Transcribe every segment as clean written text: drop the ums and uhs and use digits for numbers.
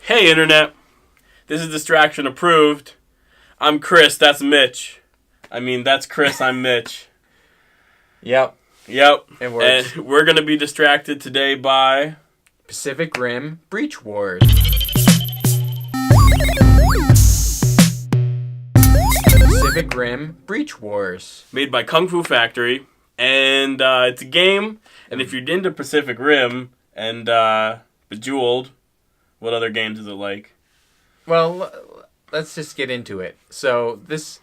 Hey, Internet. This is Distraction Approved. I'm Chris, that's Mitch. That's Chris, I'm Mitch. Yep. It works. And we're going to be distracted today by... Pacific Rim Breach Wars. Pacific Rim Breach Wars. Made by Kung Fu Factory. And it's a game. And if you're into Pacific Rim and Bejeweled, what other games is it like? Well, let's just get into it. So this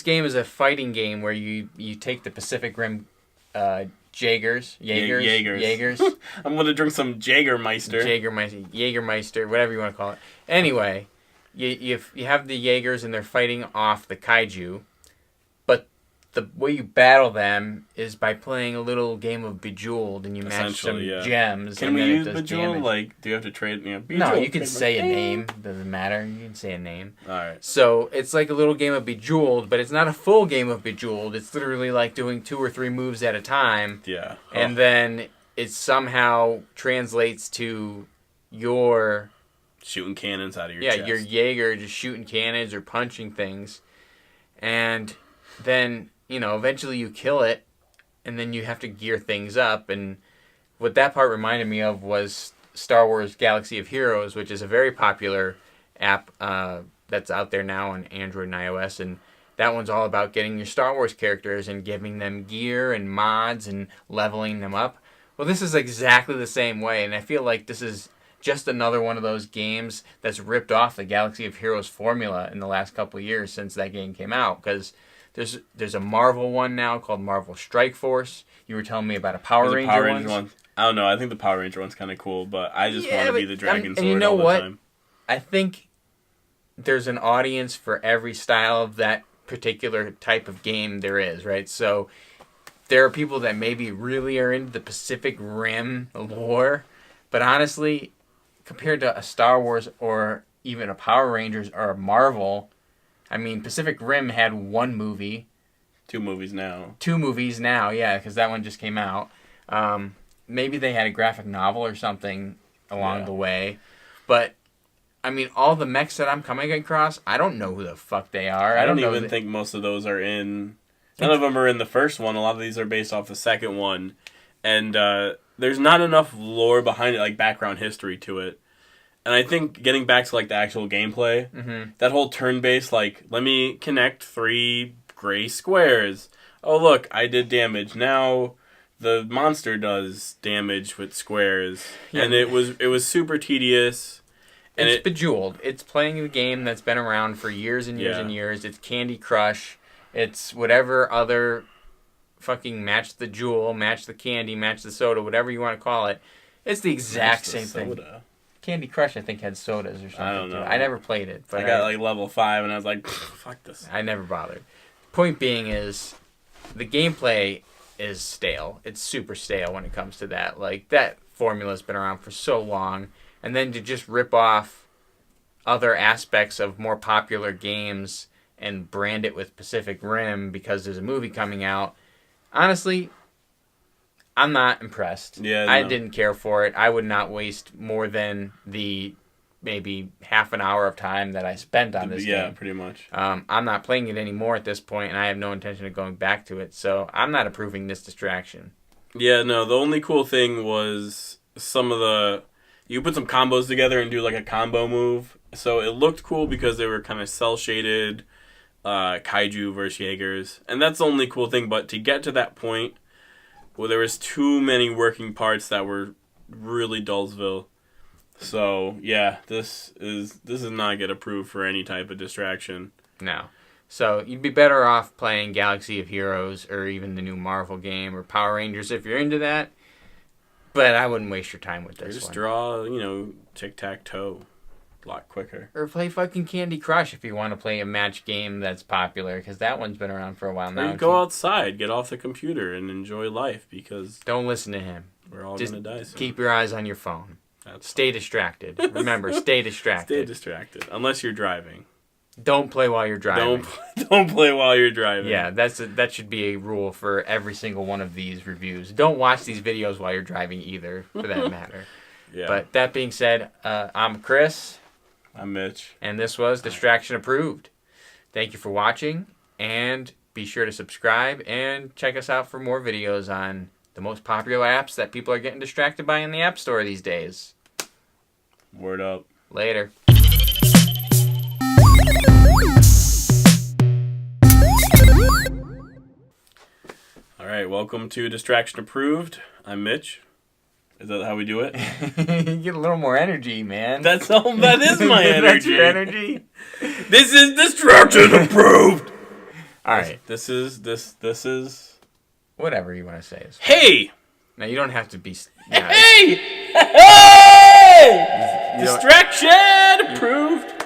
game is a fighting game where you take the Pacific Rim Jaegers. I'm going to drink some Jägermeister, whatever you want to call it. Anyway, you have the Jaegers and they're fighting off the kaiju. But the way you battle them is by playing a little game of Bejeweled, and you match some gems. Can we use Bejeweled? Like, do you have to trade? No, you can say a name. Doesn't matter. You can say a name. All right. So it's like a little game of Bejeweled, but it's not a full game of Bejeweled. It's literally like doing 2 or 3 moves at a time. Yeah. And then it somehow translates to your... shooting cannons out of your chest. Yeah, your Jaeger just shooting cannons or punching things. And then... eventually you kill it, and then you have to gear things up. And what that part reminded me of was Star Wars Galaxy of Heroes, which is a very popular app that's out there now on Android and iOS. And that one's all about getting your Star Wars characters and giving them gear and mods and leveling them up. Well, this is exactly the same way, and I feel like this is just another one of those games that's ripped off the Galaxy of Heroes formula in the last couple of years since that game came out, because... There's a Marvel one now called Marvel Strike Force. You were telling me about a Power Ranger one. I don't know. I think the Power Ranger one's kind of cool, but I just want to be the Dragon Sword and you know all the what? time. I think there's an audience for every style of that particular type of game there is, right? So there are people that maybe really are into the Pacific Rim lore, but honestly, compared to a Star Wars or even a Power Rangers or a Marvel... Pacific Rim had 1 movie. 2 movies now. 2 movies now, yeah, because that one just came out. Maybe they had a graphic novel or something along the way. But, all the mechs that I'm coming across, I don't know who the fuck they are. I don't even think most of those are in... None of them are in the first one. A lot of these are based off the second one. And there's not enough lore behind it, like background history to it. And I think getting back to, the actual gameplay, that whole turn-based, let me connect 3 gray squares. Oh, look, I did damage. Now the monster does damage with squares. Yeah. And it was super tedious. And it's Bejeweled. It's playing a game that's been around for years and years and years. It's Candy Crush. It's whatever other fucking match the jewel, match the candy, match the soda, whatever you want to call it. It's the exact same thing. Candy Crush, I think, had sodas or something. I don't know. I never played it. But I got level 5 and I was like, fuck this. I never bothered. Point being is, the gameplay is stale. It's super stale when it comes to that. That formula's been around for so long. And then to just rip off other aspects of more popular games and brand it with Pacific Rim because there's a movie coming out, honestly... I'm not impressed. I didn't care for it. I would not waste more than the maybe half an hour of time that I spent on this game. Yeah, pretty much. I'm not playing it anymore at this point, and I have no intention of going back to it. So I'm not approving this distraction. Yeah, no. The only cool thing was you put some combos together and do a combo move. So it looked cool because they were kind of cel-shaded kaiju versus Jaegers. And that's the only cool thing. But to get to that point... Well, there was too many working parts that were really Dullsville. So, yeah, this is not get approved for any type of distraction. No. So, you'd be better off playing Galaxy of Heroes or even the new Marvel game or Power Rangers if you're into that. But I wouldn't waste your time with this one. Just draw, tic-tac-toe a lot quicker. Or play fucking Candy Crush if you want to play a match game that's popular, because that one's been around for a while now. Or you go outside, get off the computer, and enjoy life, because... Don't listen to him. We're all going to die soon. Keep your eyes on your phone. Stay distracted. Remember, stay distracted. Stay distracted. Unless you're driving. Don't play while you're driving. Don't play while you're driving. Yeah, that should be a rule for every single one of these reviews. Don't watch these videos while you're driving either, for that matter. Yeah. But that being said, I'm Chris. I'm Mitch. And this was Distraction Approved. Thank you for watching, and be sure to subscribe and check us out for more videos on the most popular apps that people are getting distracted by in the App Store these days. Word up. Later. All right, welcome to Distraction Approved. I'm Mitch. Is that how we do it? You get a little more energy, man. That is my energy. That's your energy? This is Distraction Approved. All right. This is Whatever you want to say. Hey! Now, you don't have to be... Hey! Hey! Distraction Approved.